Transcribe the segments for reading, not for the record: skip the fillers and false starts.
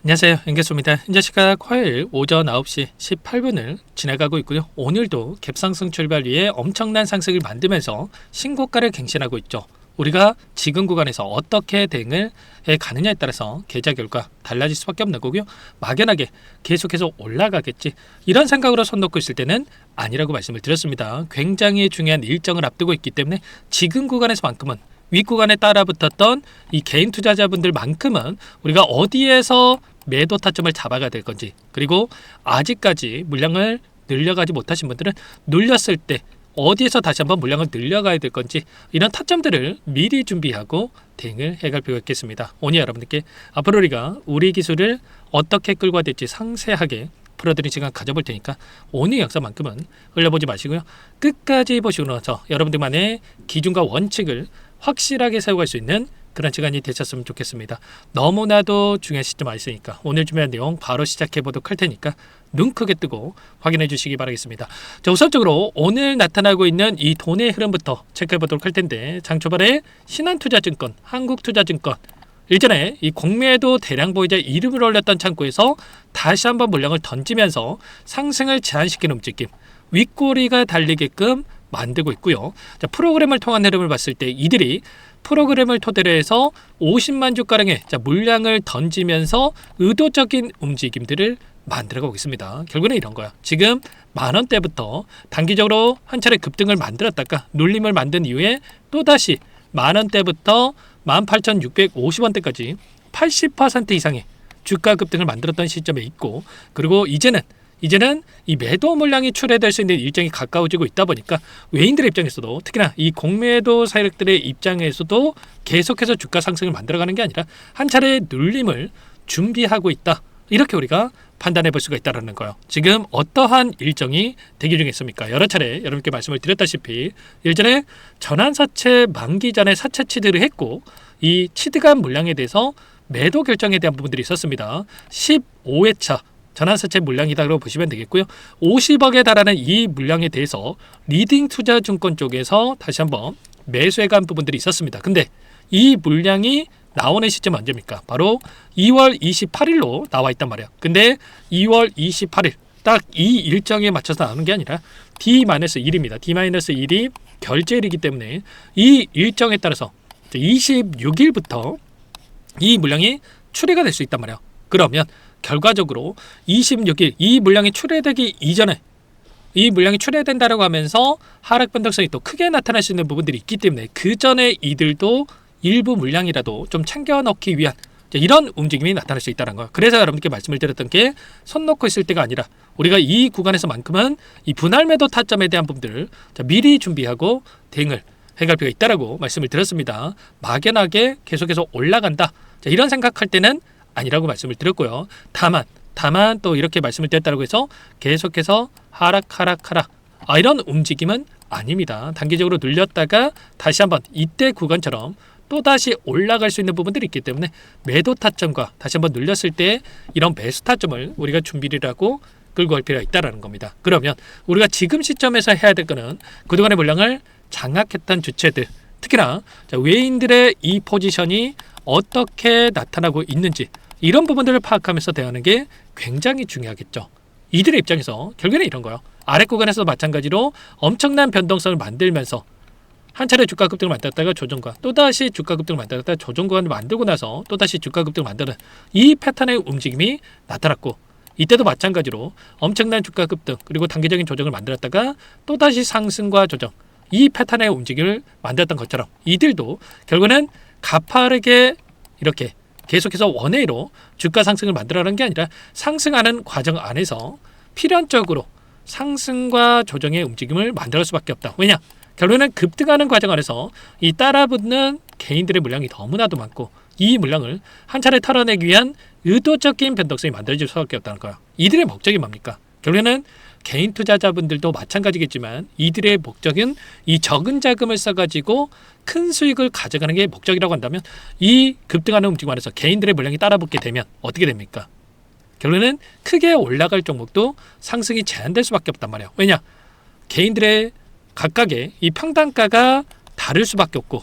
안녕하세요. 연결소입니다. 현재 시각 화요일 오전 9시 18분을 지나가고 있고요. 오늘도 갭상승 출발 위에 엄청난 상승을 만들면서 신고가를 갱신하고 있죠. 우리가 지금 구간에서 어떻게 대응을 해 가느냐에 따라서 계좌 결과 달라질 수밖에 없는 거고요. 막연하게 계속해서 올라가겠지 이런 생각으로 손 놓고 있을 때는 아니라고 말씀을 드렸습니다. 굉장히 중요한 일정을 앞두고 있기 때문에 지금 구간에서만큼은 윗구간에 따라 붙었던 이 개인 투자자분들만큼은 우리가 어디에서 매도 타점을 잡아가야 될 건지, 그리고 아직까지 물량을 늘려가지 못하신 분들은 눌렸을 때 어디에서 다시 한번 물량을 늘려가야 될 건지, 이런 타점들을 미리 준비하고 대응을 해갈 필요가 있겠습니다. 오늘 여러분들께 앞으로 우리 기술을 어떻게 끌고 가야 될지 상세하게 풀어드린 시간 가져볼 테니까 오늘 영상만큼은 흘려보지 마시고요. 끝까지 보시고 나서 여러분들만의 기준과 원칙을 확실하게 세워갈 수 있는 그런 시간이 되셨으면 좋겠습니다. 너무나도 중요한 시점 와 있으니까 오늘 준비한 내용 바로 시작해 보도록 할 테니까 눈 크게 뜨고 확인해 주시기 바라겠습니다. 자, 우선적으로 오늘 나타나고 있는 이 돈의 흐름부터 체크해 보도록 할 텐데, 장 초반에 신한투자증권, 한국투자증권 일전에 이 공매도 대량 보유자 이름을 올렸던 창구에서 다시 한번 물량을 던지면서 상승을 제한시키는 움직임, 윗꼬리가 달리게끔 만들고 있고요. 자, 프로그램을 통한 흐름을 봤을 때 이들이 프로그램을 토대로 해서 50만 주가량의 물량을 던지면서 의도적인 움직임들을 만들어가고 있습니다. 결국은 이런 거야. 지금 만원대부터 단기적으로 한 차례 급등을 만들었다가 눌림을 만든 이후에 또다시 만원대부터 18,650원대까지 80% 이상의 주가 급등을 만들었던 시점에 있고, 그리고 이제는 이 매도 물량이 출회될 수 있는 일정이 가까워지고 있다 보니까 외인들의 입장에서도, 특히나 이 공매도 세력들의 입장에서도 계속해서 주가 상승을 만들어가는 게 아니라 한 차례 눌림을 준비하고 있다, 이렇게 우리가 판단해 볼 수가 있다는 거예요. 지금 어떠한 일정이 대기 중에 있습니까? 여러 차례 여러분께 말씀을 드렸다시피 일전에 전환사채 만기 전에 사채 취득을 했고, 이 취득한 물량에 대해서 매도 결정에 대한 부분들이 있었습니다. 15회차 전환사채 물량이다라고 보시면 되겠고요. 50억에 달하는 이 물량에 대해서 리딩 투자증권 쪽에서 다시 한번 매수해간 부분들이 있었습니다. 근데 이 물량이 나오는 시점은 언제입니까? 바로 2월 28일로 나와 있단 말이야. 근데 2월 28일 딱 이 일정에 맞춰서 나오는 게 아니라 D-1입니다. D-1이 결제일이기 때문에 이 일정에 따라서 26일부터 이 물량이 출회가 될 수 있단 말이야. 그러면 결과적으로 26일 이 물량이 출회되기 이전에, 이 물량이 출회된다라고 하면서 하락 변동성이 또 크게 나타날 수 있는 부분들이 있기 때문에 그 전에 이들도 일부 물량이라도 좀 챙겨 넣기 위한 이런 움직임이 나타날 수 있다는 거예요. 그래서 여러분께 말씀을 드렸던 게 손 놓고 있을 때가 아니라 우리가 이 구간에서만큼은 이 분할 매도 타점에 대한 부분들을 미리 준비하고 대응을 해갈 필요가 있다라고 말씀을 드렸습니다. 막연하게 계속해서 올라간다, 이런 생각할 때는 아니라고 말씀을 드렸고요. 다만 또 이렇게 말씀을 드렸다고 해서 계속해서 하락 이런 움직임은 아닙니다. 단기적으로 눌렸다가 다시 한번 이때 구간처럼 또다시 올라갈 수 있는 부분들이 있기 때문에 매도 타점과 다시 한번 눌렸을 때 이런 매수 타점을 우리가 준비를 하고 끌고 갈 필요가 있다는 겁니다. 그러면 우리가 지금 시점에서 해야 될 거는 그동안의 물량을 장악했던 주체들, 특히나 외인들의 이 포지션이 어떻게 나타나고 있는지 이런 부분들을 파악하면서 대하는 게 굉장히 중요하겠죠. 이들의 입장에서 결국에는 이런 거예요. 아래 구간에서도 마찬가지로 엄청난 변동성을 만들면서 한 차례 주가 급등을 만들었다가 조정과 또다시 주가 급등을 만들었다가 조정 구간을 만들고 나서 또다시 주가 급등을 만드는 이 패턴의 움직임이 나타났고, 이때도 마찬가지로 엄청난 주가 급등 그리고 단기적인 조정을 만들었다가 또다시 상승과 조정, 이 패턴의 움직임을 만들었던 것처럼 이들도 결국은 가파르게 이렇게 계속해서 원웨이로 주가 상승을 만들어가는 게 아니라 상승하는 과정 안에서 필연적으로 상승과 조정의 움직임을 만들 수밖에 없다. 왜냐? 결국에는 급등하는 과정 안에서 이 따라붙는 개인들의 물량이 너무나도 많고 이 물량을 한 차례 털어내기 위한 의도적인 변동성이 만들어질 수밖에 없다는 거야. 이들의 목적이 뭡니까? 결국에는 개인 투자자분들도 마찬가지겠지만 이들의 목적은 이 적은 자금을 써가지고 큰 수익을 가져가는 게 목적이라고 한다면 이 급등하는 움직임 안에서 개인들의 물량이 따라붙게 되면 어떻게 됩니까? 결국에는 크게 올라갈 종목도 상승이 제한될 수밖에 없단 말이에요. 왜냐? 개인들의 각각의 이 평단가가 다를 수밖에 없고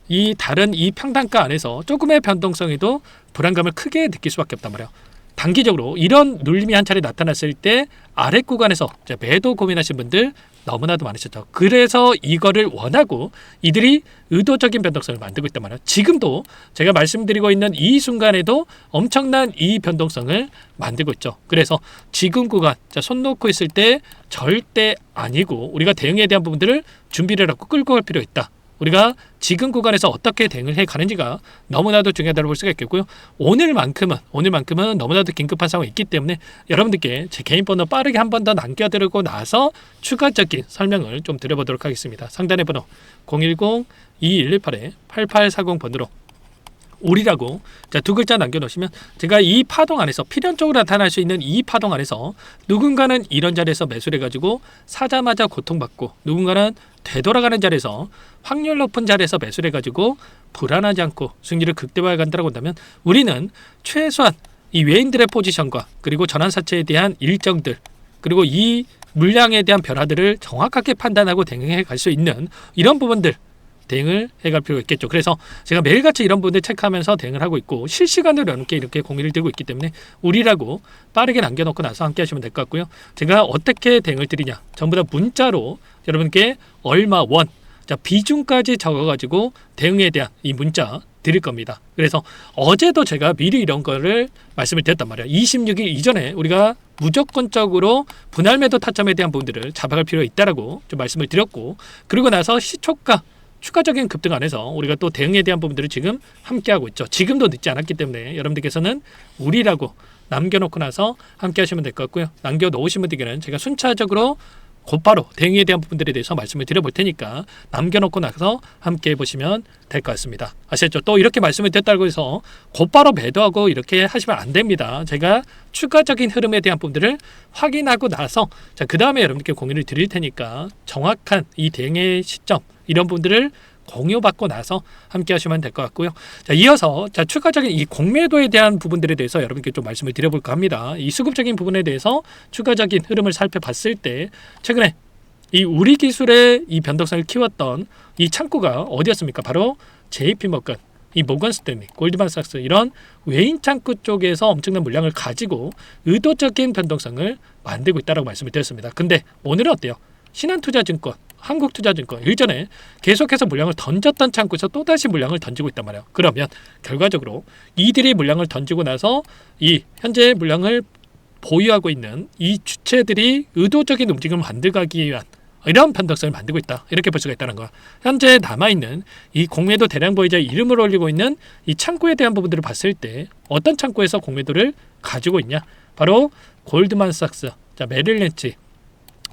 이 다른 이 평단가 안에서 조금의 변동성에도 불안감을 크게 느낄 수밖에 없단 말이에요. 단기적으로 이런 눌림이 한 차례 나타났을 때 아랫 구간에서 매도 고민하신 분들 너무나도 많으셨죠. 그래서 이거를 원하고 이들이 의도적인 변동성을 만들고 있단 말이에요. 지금도 제가 말씀드리고 있는 이 순간에도 엄청난 이 변동성을 만들고 있죠. 그래서 지금 구간 손 놓고 있을 때 절대 아니고 우리가 대응에 대한 부분들을 준비를 하고 끌고 갈 필요가 있다. 우리가 지금 구간에서 어떻게 대응을 해 가는지가 너무나도 중요하다고 볼 수가 있겠고요. 오늘만큼은 너무나도 긴급한 상황이 있기 때문에 여러분들께 제 개인 번호 빠르게 한 번 더 남겨드리고 나서 추가적인 설명을 좀 드려보도록 하겠습니다. 상단의 번호 010-2118-8840번으로 우리라고 두 글자 남겨놓으시면 제가 이 파동 안에서 필연적으로 나타날 수 있는 이 파동 안에서 누군가는 이런 자리에서 매수를 해가지고 사자마자 고통받고 누군가는 되돌아가는 자리에서 확률 높은 자리에서 매수를 해가지고 불안하지 않고 수익률을 극대화해 간다고 한다면 우리는 최소한 이 외인들의 포지션과 그리고 전환사채에 대한 일정들 그리고 이 물량에 대한 변화들을 정확하게 판단하고 대응해 갈 수 있는 이런 부분들 대응을 해갈 필요가 있겠죠. 그래서 제가 매일같이 이런 부분들 체크하면서 대응을 하고 있고 실시간으로 여러분께 이렇게 공유를 드리고 있기 때문에 우리라고 빠르게 남겨놓고 나서 함께 하시면 될 것 같고요. 제가 어떻게 대응을 드리냐 전부 다 문자로 여러분께 얼마 원 비중까지 적어가지고 대응에 대한 이 문자 드릴 겁니다. 그래서 어제도 제가 미리 이런 거를 말씀을 드렸단 말이에요. 26일 이전에 우리가 무조건적으로 분할 매도 타점에 대한 부분들을 잡아갈 필요가 있다라고 좀 말씀을 드렸고 그리고 나서 시초가 추가적인 급등 안에서 우리가 또 대응에 대한 부분들을 지금 함께하고 있죠. 지금도 늦지 않았기 때문에 여러분들께서는 우리라고 남겨놓고 나서 함께 하시면 될 것 같고요. 남겨놓으신 분들께는 제가 순차적으로 곧바로 대응에 대한 부분들에 대해서 말씀을 드려볼 테니까 남겨놓고 나서 함께 해보시면 될 것 같습니다. 아시겠죠? 또 이렇게 말씀을 드렸다고 해서 곧바로 매도하고 이렇게 하시면 안 됩니다. 제가 추가적인 흐름에 대한 부분들을 확인하고 나서 그 다음에 여러분께 공유를 드릴 테니까 정확한 이 대응의 시점 이런 부분들을 공유받고 나서 함께 하시면 될 것 같고요. 이어서 추가적인 이 공매도에 대한 부분들에 대해서 여러분께 좀 말씀을 드려볼까 합니다. 이 수급적인 부분에 대해서 추가적인 흐름을 살펴봤을 때 최근에 이 우리 기술의 이 변동성을 키웠던 이 창구가 어디였습니까? 바로 JP모건, 이 모건스탠리, 골드만삭스 이런 외인 창구 쪽에서 엄청난 물량을 가지고 의도적인 변동성을 만들고 있다고 말씀을 드렸습니다. 근데 오늘은 어때요? 신한투자증권, 한국투자증권 일전에 계속해서 물량을 던졌던 창구에서 또다시 물량을 던지고 있단 말이에요. 그러면 결과적으로 이들이 물량을 던지고 나서 이 현재 물량을 보유하고 있는 이 주체들이 의도적인 움직임을 만들기 위한 이런 변동성을 만들고 있다. 이렇게 볼 수가 있다는 거야. 현재 남아있는 이 공매도 대량 보유자의 이름을 올리고 있는 이 창구에 대한 부분들을 봤을 때 어떤 창구에서 공매도를 가지고 있냐? 바로 골드만삭스, 메릴린치,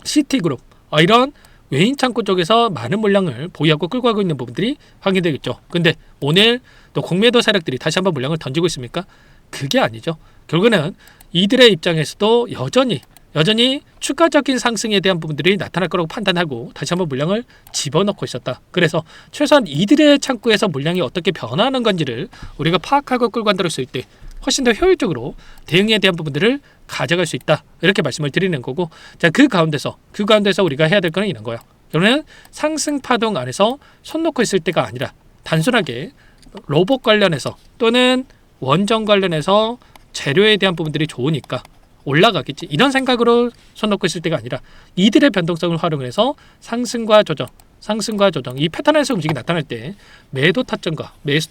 시티그룹 이런 외인 창구 쪽에서 많은 물량을 보유하고 끌고 가고 있는 부분들이 확인되겠죠. 근데 오늘 또 공매도 세력들이 다시 한번 물량을 던지고 있습니까? 그게 아니죠. 결국에는 이들의 입장에서도 여전히 추가적인 상승에 대한 부분들이 나타날 거라고 판단하고 다시 한번 물량을 집어넣고 있었다. 그래서 최소한 이들의 창구에서 물량이 어떻게 변화하는 건지를 우리가 파악하고 끌고 간다고 했을 때 훨씬 더 효율적으로 대응에 대한 부분들을 가져갈 수 있다. 이렇게 말씀을 드리는 거고, 그 가운데서 우리가 해야 될 거는 이런 거예요. 그러면 상승 파동 안에서 손 놓고 있을 때가 아니라 단순하게 로봇 관련해서 또는 원전 관련해서 재료에 대한 부분들이 좋으니까 올라가겠지 이런 생각으로 손 놓고 있을 때가 아니라 이들의 변동성을 활용해서 상승과 조정 이 패턴에서 움직임이 나타날 때 매도 타점과 매수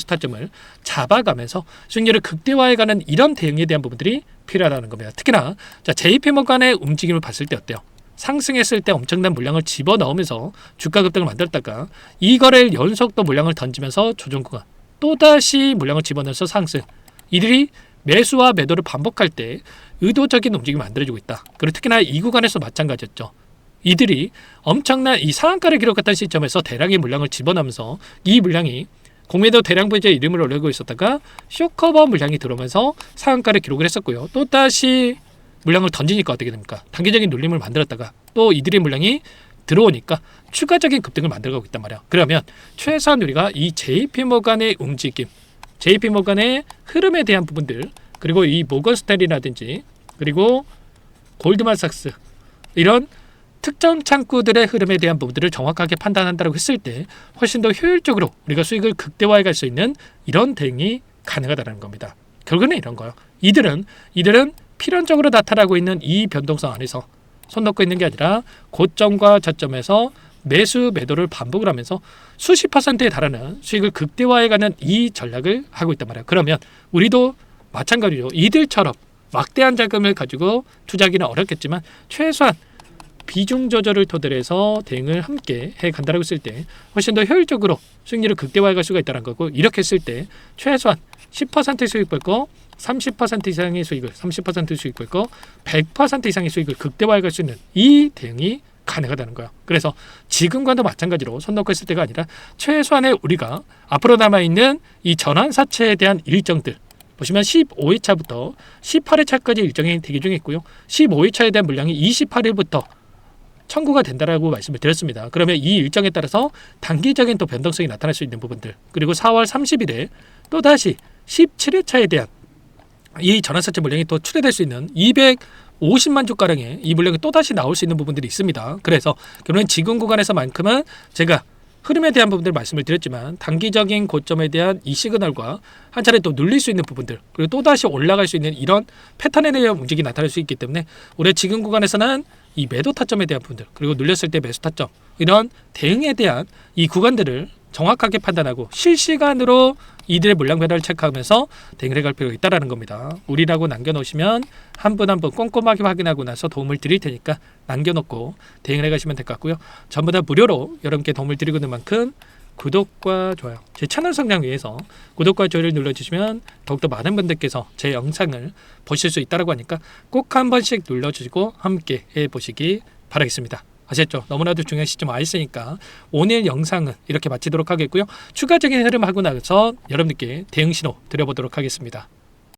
타점을 잡아가면서 수익률을 극대화해가는 이런 대응에 대한 부분들이 필요하다는 겁니다. 특히나 JP모건의 움직임을 봤을 때 어때요? 상승했을 때 엄청난 물량을 집어넣으면서 주가 급등을 만들었다가 이거를 연속 또 물량을 던지면서 조정 구간 또다시 물량을 집어넣어서 상승 이들이 매수와 매도를 반복할 때 의도적인 움직임을 만들어주고 있다. 그리고 특히나 이 구간에서 마찬가지였죠. 이들이 엄청난 이 상한가를 기록했던 시점에서 대량의 물량을 집어넣으면서 이 물량이 공매도 대량 보유자의 이름을 올리고 있었다가 쇼커버 물량이 들어오면서 상한가를 기록을 했었고요. 또다시 물량을 던지니까 어떻게 됩니까? 단기적인 눌림을 만들었다가 또 이들의 물량이 들어오니까 추가적인 급등을 만들어가고 있단 말이야. 그러면 최소한 우리가 이 JP모건의 움직임, JP모건의 흐름에 대한 부분들 그리고 이 모건스탠리라든지 그리고 골드만삭스 이런 특정 창구들의 흐름에 대한 부분들을 정확하게 판단한다고 했을 때 훨씬 더 효율적으로 우리가 수익을 극대화해 갈 수 있는 이런 대응이 가능하다는 겁니다. 결국은 이런 거예요. 이들은 필연적으로 나타나고 있는 이 변동성 안에서 손 놓고 있는 게 아니라 고점과 저점에서 매수 매도를 반복을 하면서 수십 %에 달하는 수익을 극대화해가는 이 전략을 하고 있단 말이에요. 그러면 우리도 마찬가지로 이들처럼 막대한 자금을 가지고 투자하기는 어렵겠지만 최소한 비중 조절을 토대로 해서 대응을 함께 해간다고 했을 때 훨씬 더 효율적으로 수익률을 극대화해갈 수가 있다는 거고, 이렇게 했을 때 최소한 10% 수익 볼 거, 30% 이상의 수익을, 30% 수익 볼 거, 100% 이상의 수익을 극대화해갈 수 있는 이 대응이 가능하다는 거예요. 그래서 지금과도 마찬가지로 손 놓고 있을 때가 아니라 최소한의 우리가 앞으로 남아있는 이 전환사채에 대한 일정들 보시면 15회차부터 18회차까지 일정이 대기 중에 있고요. 15회차에 대한 물량이 28일부터 청구가 된다라고 말씀을 드렸습니다. 그러면 이 일정에 따라서 단기적인 또 변동성이 나타날 수 있는 부분들, 그리고 4월 30일에 또다시 17회차에 대한 이 전환사채 물량이 또 출회될 수 있는 250만 주가량의 이 물량이 또다시 나올 수 있는 부분들이 있습니다. 그래서 결국엔 지금 구간에서만큼은 제가 흐름에 대한 부분들을 말씀을 드렸지만 단기적인 고점에 대한 이 시그널과 한 차례 또 눌릴 수 있는 부분들, 그리고 또다시 올라갈 수 있는 이런 패턴에 대한 움직임이 나타날 수 있기 때문에 우리 지금 구간에서는 이 매도 타점에 대한 부분들, 그리고 눌렸을 때 매수 타점, 이런 대응에 대한 이 구간들을 정확하게 판단하고 실시간으로 이들의 물량 변화를 체크하면서 대응을 해갈 필요가 있다는 겁니다. 우리라고 남겨놓으시면 한 분 한 분 꼼꼼하게 확인하고 나서 도움을 드릴 테니까 남겨놓고 대응을 해가시면 될 것 같고요. 전부 다 무료로 여러분께 도움을 드리고 있는 만큼 구독과 좋아요, 제 채널 성장 위해서 구독과 좋아요를 눌러주시면 더욱더 많은 분들께서 제 영상을 보실 수 있다고 하니까 꼭 한 번씩 눌러주시고 함께 해보시기 바라겠습니다. 아셨죠? 너무나도 중요한 시점 와 있으니까 오늘 영상은 이렇게 마치도록 하겠고요. 추가적인 흐름 하고 나서 여러분들께 대응 신호 드려보도록 하겠습니다.